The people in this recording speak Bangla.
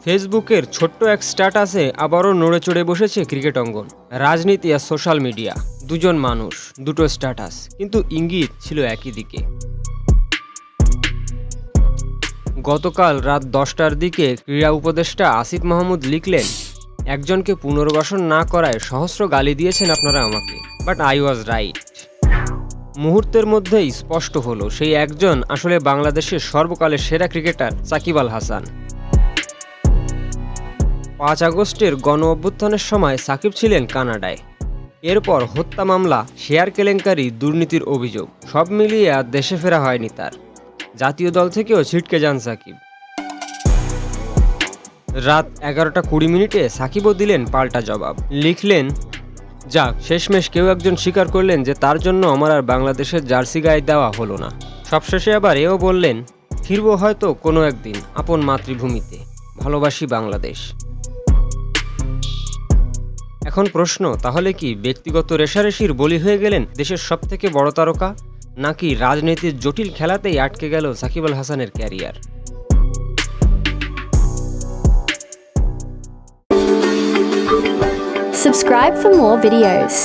ফেসবুকের ছোট্ট এক স্ট্যাটাসে আবারও নড়ে চড়ে বসেছে ক্রিকেট অঙ্গন। রাজনীতি আর সোশ্যাল মিডিয়া, দুজন মানুষ, দুটো স্ট্যাটাস, কিন্তু ইঙ্গিত ছিল একই দিকে। গতকাল রাত 10টার দিকে ক্রীড়া উপদেষ্টা আসিফ মাহমুদ লিখলেন, একজনকে পুনর্বাসন না করায় সহস্র গালি দিয়েছেন আপনারা আমাকে, বাট আই ওয়াজ রাইট। মুহূর্তের মধ্যেই স্পষ্ট হলো সেই একজন আসলে বাংলাদেশের সর্বকালের সেরা ক্রিকেটার সাকিব আল হাসান। 5 আগস্টের গণ অভ্যুত্থানের সময় সাকিব ছিলেন কানাডায়। এরপর হত্যা মামলা, শেয়ার কেলেঙ্কারি, দুর্নীতির অভিযোগ, সব মিলিয়ে আর দেশে ফেরা হয়নি তার। জাতীয় দল থেকেও ছিটকে যান সাকিব। রাত 11টা 20 সাকিবও দিলেন পাল্টা জবাব। লিখলেন, যাক, শেষমেশ কেউ একজন স্বীকার করলেন যে তার জন্য আমার আর বাংলাদেশের জার্সি গায়ে দেওয়া হলো না। সবশেষে আবার এও বললেন, ফিরবো হয়তো কোনো একদিন আপন মাতৃভূমিতে, ভালোবাসি বাংলাদেশ। এখন প্রশ্ন, তাহলে কি ব্যক্তিগত রেষারেষির বলি হয়ে গেলেন দেশের সবথেকে বড় তারকা, নাকি রাজনীতির জটিল খেলাতেই আটকে গেল সাকিব আল হাসানের career? Subscribe for more videos.